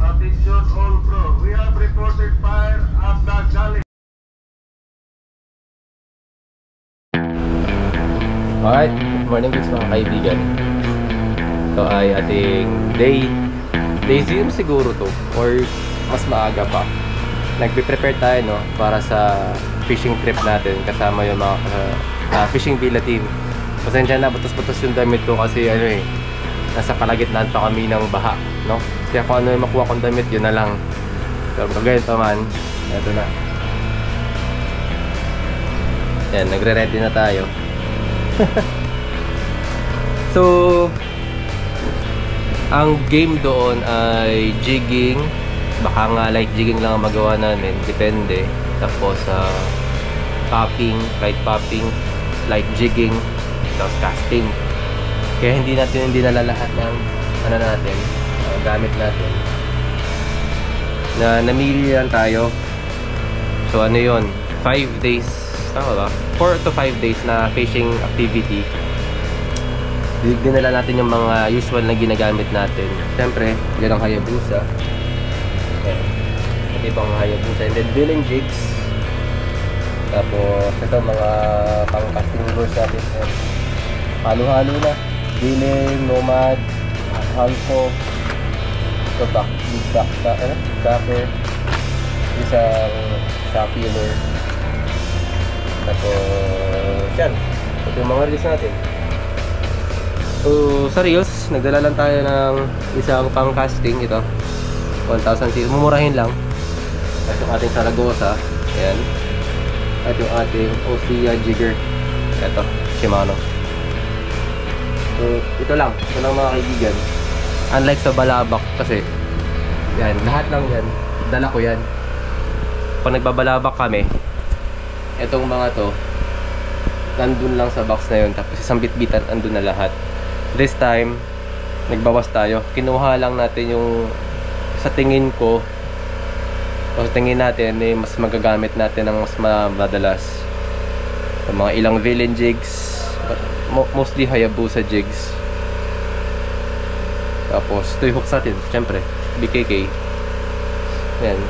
Attention all crew. We have reported fire at the galley. Alright, good morning guys mga kaibigan. Ito ay ating day 0 siguro to, or mas maaga pa. Nagpe-prepare tayo, no, para sa fishing trip natin kasama yung mga fishing villa team. Pasensya na, butas-butas yung damit ko kasi nasa kalagitnaan pa kami ng baha, no? Kaya kung ano yung makuha kong damit, yun na lang. Pero ganito man, eto na. Yan, nagre-ready na tayo. So, ang game doon ay jigging. Baka nga light jigging lang ang magawa namin, depende. Tapos popping, light popping, light jigging, tapos casting. Kaya hindi nalalahat ng natin, gamit natin. Namili lang tayo. So ano yun, 5 days, tama ba? 4 to 5 days na fishing activity. Dinala natin yung mga usual na ginagamit natin. Siyempre, yan ang Hayabusa. Ito ibang Hayabusa. And then drilling jigs. Tapos ito mga pang-casting lures natin. Halo-halo na. Drilling, Nomad, Halco. Ito backer. Isang Shopee lure. Tapos yan. Ito yung mga release natin. So sa reels, nagdala lang tayo ng isang pang casting. Ito 1,000 cc, mumurahin lang. At yung ating Saragosa, ayan. At yung ating Osea jigger, ito, Shimano. So ito lang mga kaibigan. Unlike sa Balabak kasi yan, lahat lang yan, dala ko yan. Pag nagbabalabak kami, etong mga to nandun lang sa box na yun, tapos isang bitbitan andun na lahat. This time nagbawas tayo, kinuha lang natin yung sa tingin ko o sa tingin natin mas magagamit natin ng mas madalas. So, mga ilang villain jigs, mostly Hayabusa jigs. Tapos ito yung hooks natin, syempre BKK. Yan,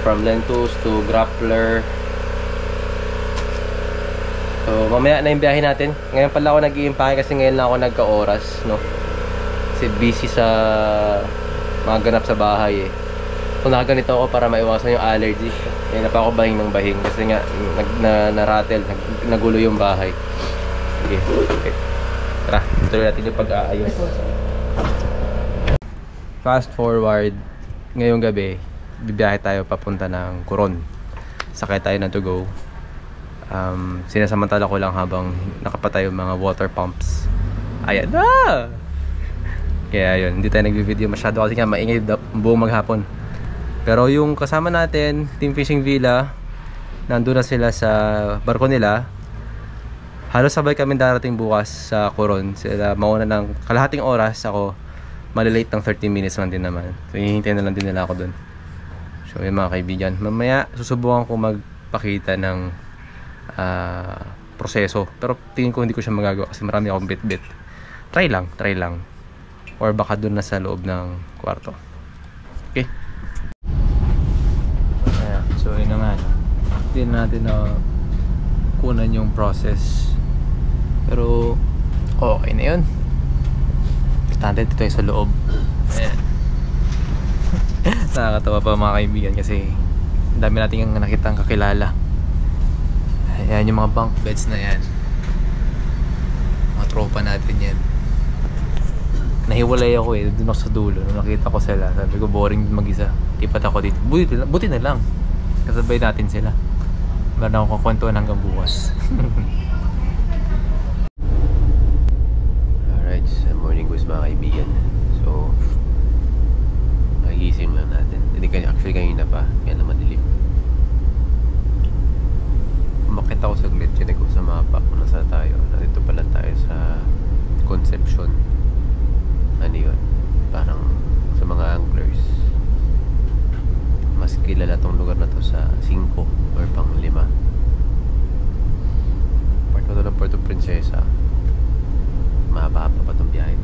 from lentos to grappler. So mamaya na yung biyahe natin. Ngayon pala ako nag-iimpake kasi ngayon lang ako nagka-oras, no? Kasi busy sa mga ganap sa bahay eh. So nakaganito ako para maiwasan yung allergy. Ngayon na pa ako bahing ng bahing kasi nga na-rattle, nagulo yung bahay. Sige, okay. Tara, tuloy natin yung pag-aayos. Fast forward, ngayong gabi bibiyahe tayo papunta ng Coron. Sakay tayo ng to go. Sinasamantala ko lang habang nakapatay yung mga water pumps. Ayan na! Kaya yun, hindi tayo nag-video masyado kasi nga maingay buong maghapon. Pero yung kasama natin, Team Fishing Villa, nandun na sila sa barko nila. Halos sabay kami darating bukas sa Coron. Sila mauna ng kalahating oras, ako malilate ng 30 minutes lang din naman. So hihintay na lang din nila ako dun. So yung mga kaibigan, mamaya susubukan ko magpakita ng proseso, pero tingin ko hindi ko siya magagawa kasi marami akong bit-bit. Try lang or baka dun na sa loob ng kwarto. Okay, so yun naman, hindi natin na kunan yung process, pero okay na yun. Importante dito sa loob. Ayan. Nakakatawa pa mga kaibigan kasi dami natin yung nakitang kakilala. Ayan yung mga bunk beds na yan, mga tropa natin yan. Nahiwalay ako eh, dun ako sa dulo nung nakita ko sila. Sabi ko boring mag-isa, tipat ako dito. Buti na lang kasabay natin sila. Meron akong kukwentuhan hanggang bukas. Alright, morning guys mga kaibigan. So magising lang natin. Actually kanina pa, kaya naman dilim. Umakit ako saglit, chinek ko sa mapa kung nasa tayo. Nandito pala tayo sa Concepcion. Ano yun? Parang sa mga anglers, mas kilala tong lugar na to sa 5 or pang 5. Part na to ng Puerto Princesa. Mahaba pa itong biyahe.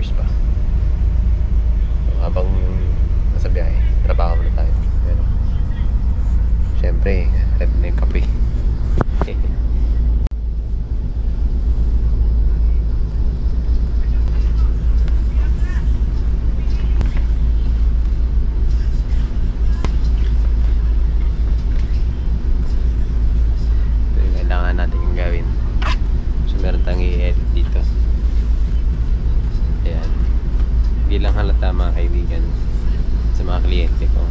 hours pa. So, habang nasa biyahe, trabaho muna tayo. Ayan. Siyempre, ready na yung kape. Meron tayong i-edit dito. Ayan. Hindi lang halata mga kaibigan sa mga kliyente ko.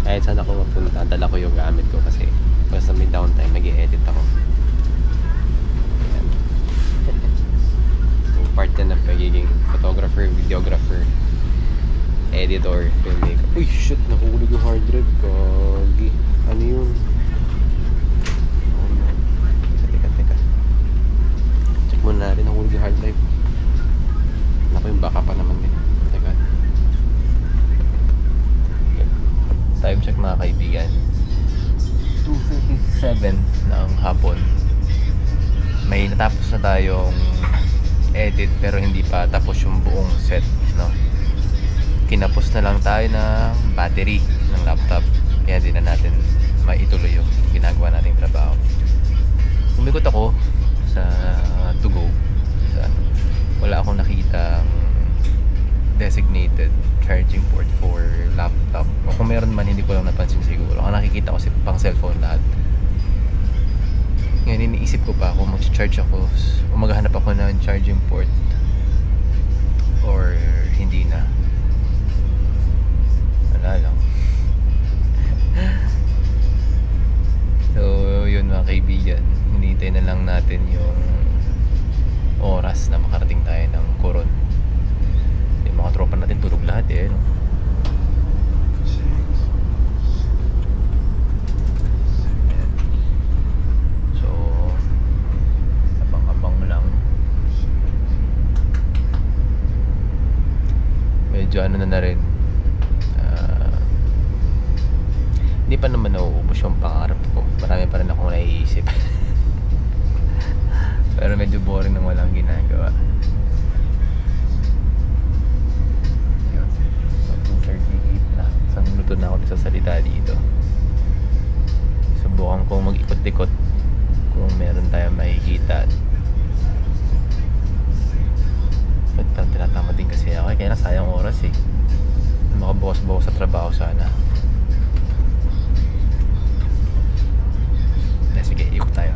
Kahit saan ako mapunta, dala ko yung gamit ko kasi basta may downtime, mag-i-edit ako. Ayan. So, part yan ng pagiging photographer, videographer, editor, filmmaker. Uy, shit! Nahulog yung hard drive. Gagi. Ano yun? Muna rin ang yung hard drive. Naku, yung baka pa naman din. Teka. Time check mga kaibigan. 2:37 ng hapon. May natapos na tayong edit pero hindi pa tapos yung buong set, no? Kinapos na lang tayo ng battery ng laptop. Kaya di na natin maituloy yung ginagawa nating trabaho. Umikot ako sa to go. Wala akong nakita designated charging port for laptop. O kung meron man, hindi ko lang napansin siguro. Ang nakikita ko pang cellphone lahat. Ngayon iniisip ko pa kung mag-charge ako o maghanap ako ng charging port or hindi na. Wala lang. So yun mga kaibigan, hinihintay na lang natin yung oras na makarating tayo ng Coron. Yung mga tropa natin tulog lahat eh, no? So abang-abang lang. Medyo ano na rin, hindi pa naman nauubos yung pangarap ko. Marami pa rin akong naiisip. Pero medyo boring nang walang ginagawa. Yun. So 2:38 na. Isang minuto na ako nagsasalita dito. Subukan kong mag-ikot-ikot kung meron tayong makikita. Ba't parang tinatama din kasi ako? Kaya nasayang oras eh. Makabukas-bukas sa trabaho sana. Sige, ikot tayo.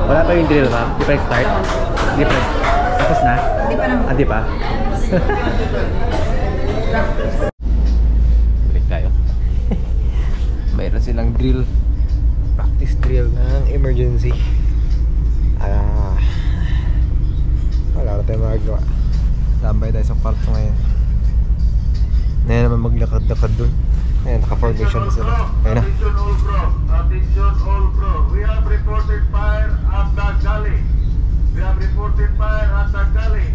Wala pa yung drill, ma'am? Di pa start? Di pa. Tapos na? Di pa naman. Di pa? Balik tayo. Mayroon silang drill. Practice drill ng emergency. Wala na tayong magagawa. Tambay tayo sa kwarto ngayon. Ngayon naman maglakad-lakad dun. Ngayon, naka-formation na sila. Ayun na. Attention all crew. Attention all crew. We have reported fire at the galley. We have reported fire at the galley.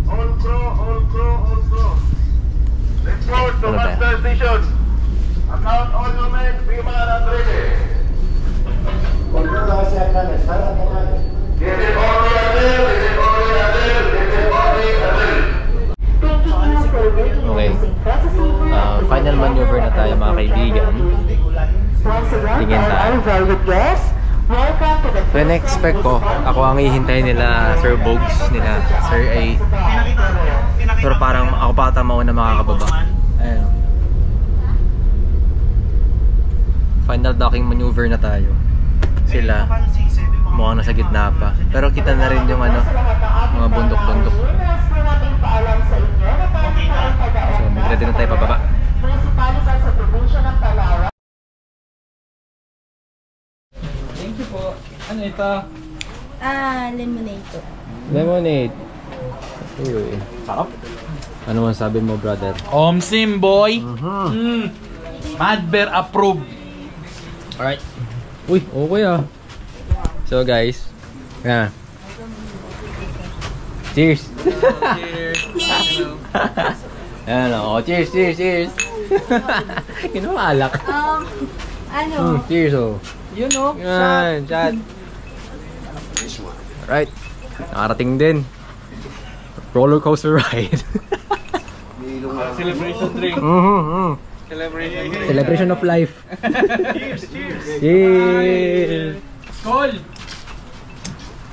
All crew, all crew, all crew. Report to master station. Account all your men, be man and ready. Is it only a drill? Is it only a drill? Is it only a drill? Okay. Final maneuver na tayo mga kaibigan. Tingin tayo. So in-expect ko, ako ang ihintay nila Sir Bogs, nila Sir A. Pero parang ako pa ata mauna makakababa. Ayun. Final docking maneuver na tayo. Sila mukhang nasa gitna pa. Pero kita na rin yung ano, mga bundok-bundok. So ready na tayo pababa. Thank you po. Ano ito? Lemonade po. Lemonade. Uy. Sarap. Ano masabi mo, brother? Omsim boy. Madbear approved. Alright. Uy, okay ah. So guys, yan. Cheers! Cheers! Ayan o. Oh, cheers, cheers, cheers! Kinumalak. Cheers oh. Yun o. Yan, shot. Right. Nakarating din. Roller coaster ride. Celebration drink. Celebration drink. Celebration of life. Cheers! Cheers! Cheers! Skol!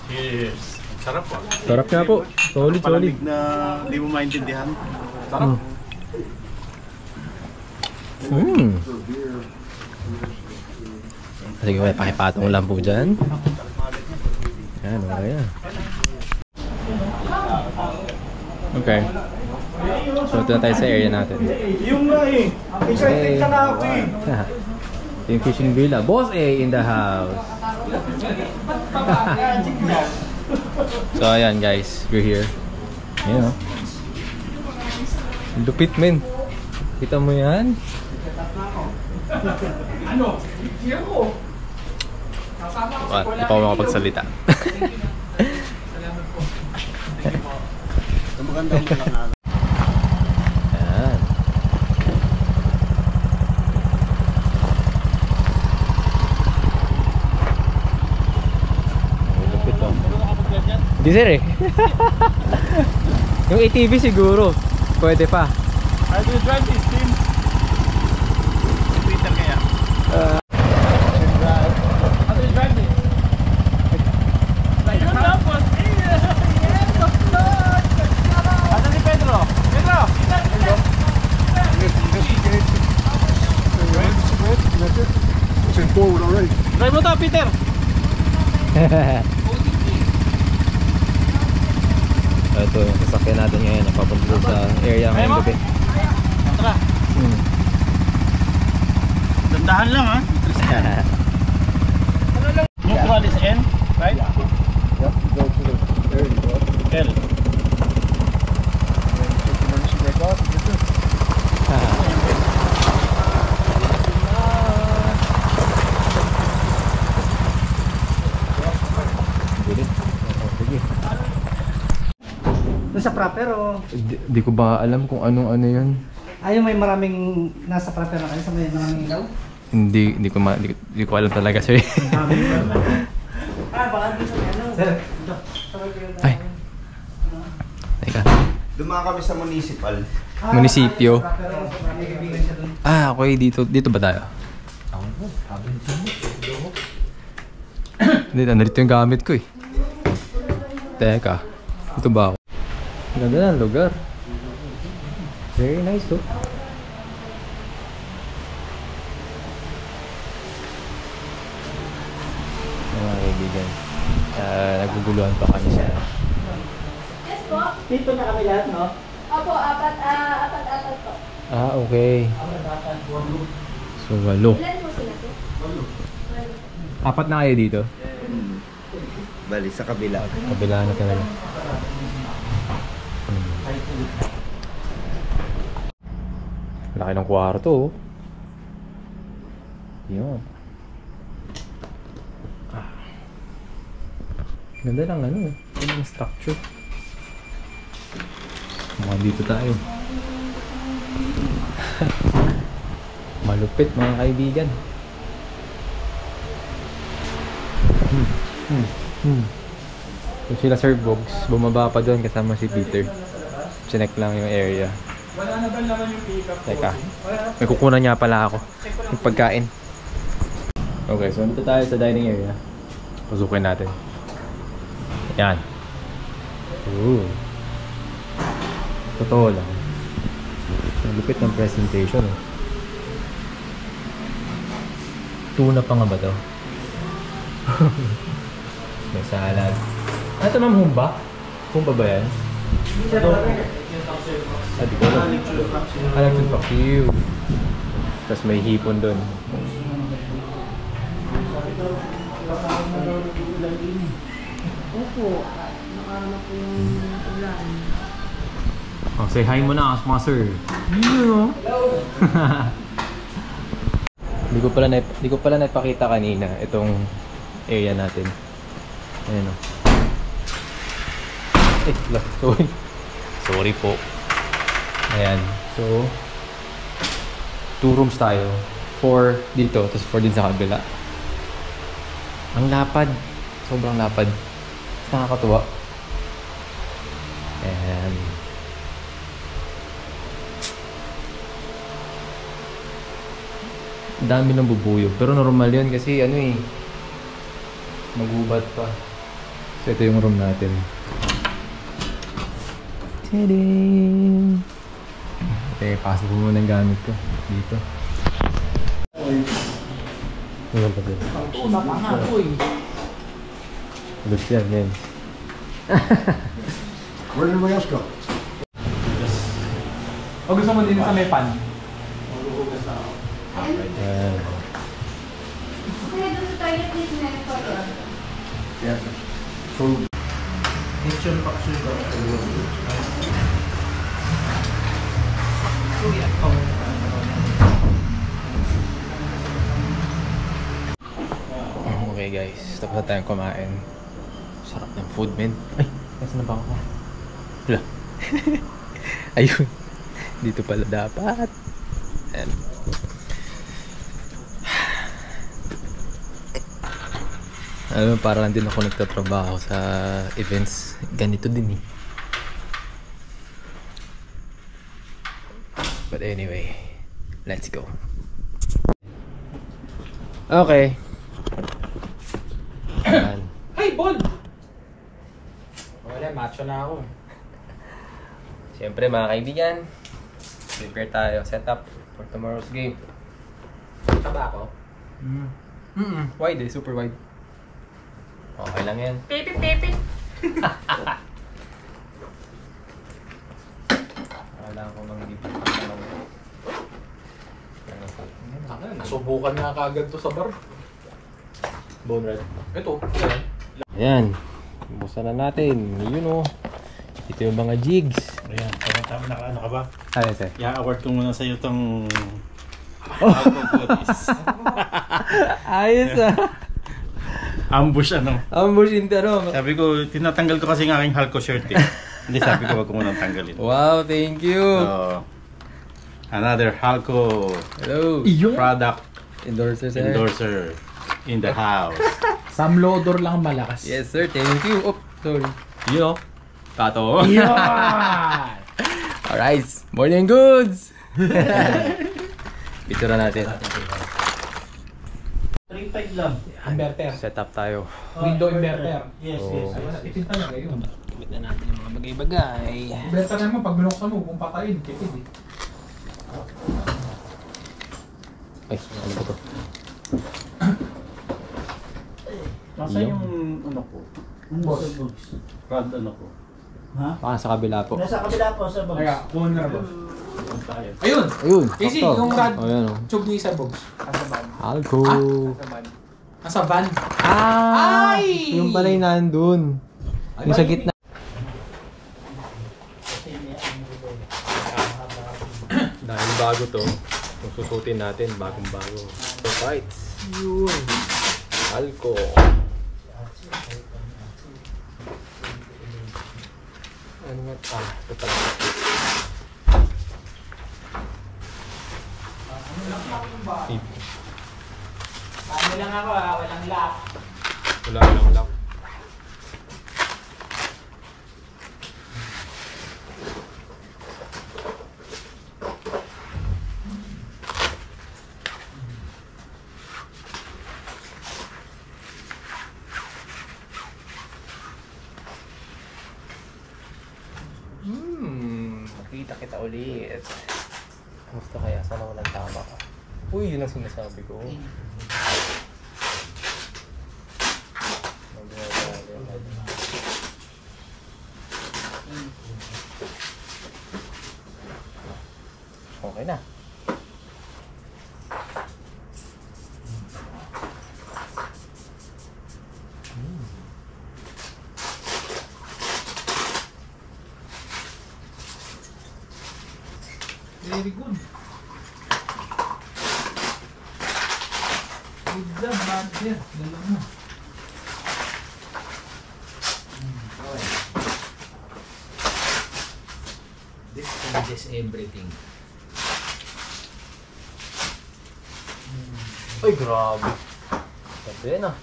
Cheers! Sarap po. Sarap nga po. Solid, solid. Palamig na di mo maintindihan. Sarap. Sige, may pakipatong lang po dyan. Yan, okay na. Okay. So, ito na tayo sa area natin. Yung nga eh. Excited ka na ako eh. Ito yung fishing villa. Boss A in the house. So, ayan guys. We're here. Ayan o. Lupit men. Kita mo yan? Hindi pa ako makapagsalita. Maganda yung lang. Ayan. Lupit o. Hindi sir eh. Yung ATV siguro. Pwede pa. How do you drive this team? Twitter kaya? How do you drive this? Like a car? Asan si Pedro? Pedro! It's in forward already. Drive mo to, Peter! Ito yung sasakyan natin ngayon. Napapunta sa area ngayong gabi. Tara! Dandahan lang ha. Neutral is N, right? Yep, go to the, there you go. L. Emergency brake off, you're good. Doon sa proper o? Di ko ba alam kung ano yun. Ayun, may maraming nasa proper na kayo sa may maraming ilaw? Hindi ko alam talaga sir. Baka dito sa ano? Sir. Ay. Teka. Dumaan kami sa municipal. Munisipyo. Okay, dito ba tayo? Hindi, nandito yung gamit ko eh. Teka, ito ba ako? Ganda ng lugar. Very nice oh. Mga kaibigan, naguguluhan pa kami sa... Yes po. Dito na kami lahat, no? Opo, apat po. Okay. So, 8. Ilan po sila po? 4 na kayo dito? Bali, sa kabila. Kabila na talaga. Laki ng kwarto oh. Yun. Ganda lang ano eh. Ganda ng structure. Mga dito tayo. Malupit mga kaibigan. Yung sila Sir Bogs, bumaba pa doon kasama si Peter. Chinek lang yung area. Wala na ba naman yung pick-up? Teka, may kukunan niya pala ako yung pagkain. Okay, so nandito tayo sa dining area. Pasukin natin. Yan. Ooh. Totoo lang. Ang lupit ng presentation eh. Tuna pa nga ba to? May salad. Ano ito ma'am, humba? Humba ba yan? Ito. Di ko alam. Alam yung pakiw. Tapos may hipon dun. Opo. Nakarama po yung ulan. Oh, say hi mo na, mga sir. Hello. Hindi ko pala naipakita kanina itong area natin. Ayan o. Sorry. Sorry po. Ayan. So, 2 rooms tayo. 4 dito, tapos 4 din sa kabila. Ang lapad. Sobrang lapad. Nakakatuwa. And dami ng bubuyog. Pero normal yun kasi ano eh, magubat pa. So ito yung room natin. Tadam! Okay, pasok ko muna ng gamit ko dito. Ano pa din? Good yan, yan. Where did we else go? O gusto mo din sa may pan? Ayan. Kaya doon sa toilet dito na rin po yun. Yeah. Food. Kitchen pa kasi ito. Okay guys, tapos na tayong kumain. Sarap ng food, men. Ay, nasa na ba ako? Wala. Ayun. Dito pala dapat. Ayan. Alam mo, parang din ako nagtatrabaho sa events. Ganito din eh. But anyway, let's go. Okay. Ayan. Hey, ball! Wala, macho na ako. Siyempre mga kaibigan, prepare tayo, set up for tomorrow's game. Ito ba ako? Wide eh, super wide. Okay lang yan. Pipit, pipit. Wala ko mang dito. Nasubukan nga kagad to sa bar. Bone red. Ito. Ayan. Buksan na natin. Yun o. Ito yung mga jigs. Ayan, ano ka ba? Ano sir? I-award ko muna sa'yo itong Ayos ah. ambush ano. Ambush intero. Sabi ko, tinatanggal ko kasi ng aking Halco shirt eh. Hindi, sabi ko wag ko munang tanggalin. Wow, thank you. So, another Halco Hello. product Endorser sir. endorser in the house. Sam Lodor lang malakas. Yes sir, thank you. Oh, sorry. You know, Tato. Yeah! Alright, morning goods! Picture na natin. 3.5 lang. Inverter. Set up tayo. Window inverter. Yes, Oh. yes. Ipinta niya ngayon. Gamit na natin yung mga bagay-bagay. Inverter naman, pag binuksan mo, kung patayin, tipid eh. Ay, ano ba ito? Nasa yung ano ko? Boss. Rod ano ko? Baka sa kabila po. Nasa kabila po sa box. Kaya, kuhan na boss. Tayo. Ayun! Ayun, Easy, sakto. yung rad. Oh, yan o. Tube ni isa box. Nasa van. Alco. Nasa van. Ah! Ay! Yung pala yung nandun. Yung sa gitna. Dahil bago to, kung susutin natin, bagong bago. So, fights. Yun. Alco. Ano nga? Ah, ito pala. Ano lang ako walang lock. Wala lang lock. Nakita kita ulit. Gusto kaya sana walang tama ka. Uy, yun ang sinasabi ko. Okay na. Very good. Good job, man. There, dalawa mo. This changes everything. Ay, grabe. Sabi na.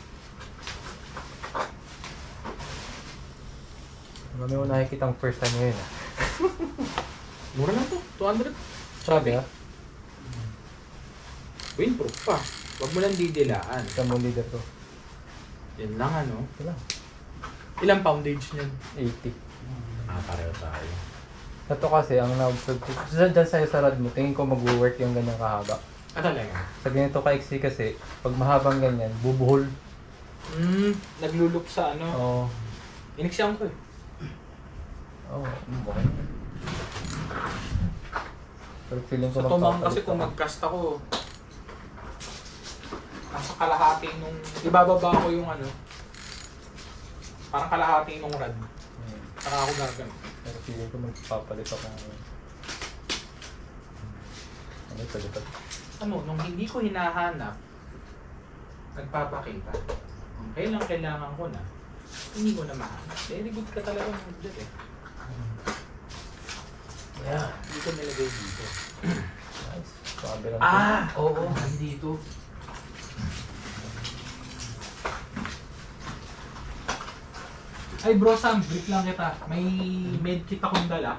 Marami mo nakikita ang first time ngayon. Mura lang to, 200. Sabi ha? Windproof pa. Huwag mo lang didilaan. Saan mo leader to? Yan lang ano. Ito lang. Ilang poundage niyan? 80. Pareho tayo. Ito kasi, ang na-observe ko. Dyan sa'yo sa rad mo, tingin ko mag-work yung ganyang kahaba. Talaga? Sa ganito ka-XC kasi, pag mahabang ganyan, bubuhol. Naglulup sa ano. Oo. Iniksyan ko eh. Oo, okay. Pero feeling ko Sa tumang kasi magpapalit kung ako. mag-cast ako, nasa kalahati nung, ibababa ko yung ano, parang kalahati nung rad. Saka ako gagawin. Pero feeling ko magpapalit ako ngayon. Ano ito, dito? Ano, nung hindi ko hinahanap, nagpapakita. Kailan kailangan ko na, hindi ko na mahanap. Very good ka talaga ng dyan eh. Yeah, hindi ko nilagay dito. Nice. Sabi lang Oo, nandito. Ay bro Sam, brief lang kita. May medkit akong dala.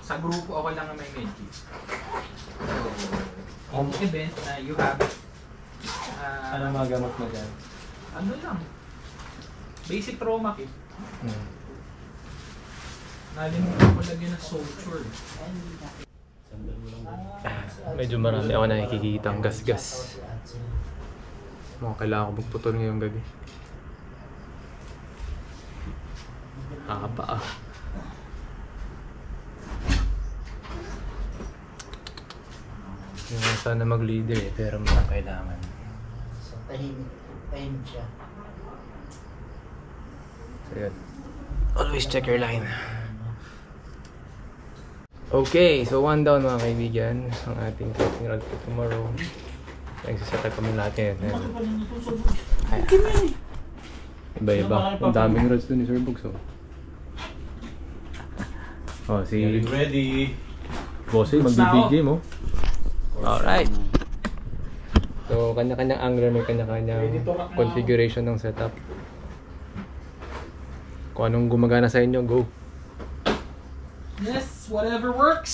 Sa grupo ako lang ang may medkit. So, yung event na you have it. Ano mga gamot mo dyan? Ano lang. Basic trauma kit. Nalimutan ko lagyan ng suture. Medyo marami ako nakikita ang gas-gas. Mga kailangan ko magputol ngayong gabi. Haba ah. Yung sana mag-leader eh, pero mga kailangan. So, tahimik siya. So yun. Always check your line. Okay, so one down mga kaibigan. Ang ating testing rod for tomorrow. Nagsiset up kami lahat ngayon. Iba-iba. Ang daming rods dun ni Sir Bugs. Oh, si Ready. Bossy, magbibig game oh. Alright. So, kanya-kanyang angler, may kanya-kanyang configuration ng setup. Kung anong gumagana sa inyo, go. Yes, whatever works.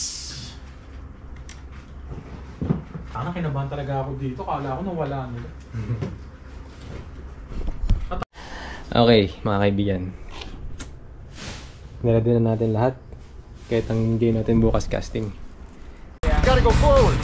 Sana kinabahan talaga ako dito. Kala ko nawala nila. Okay, mga kaibigan. Nilagyan na natin lahat. Kahit ang game natin bukas casting. Gotta go forward.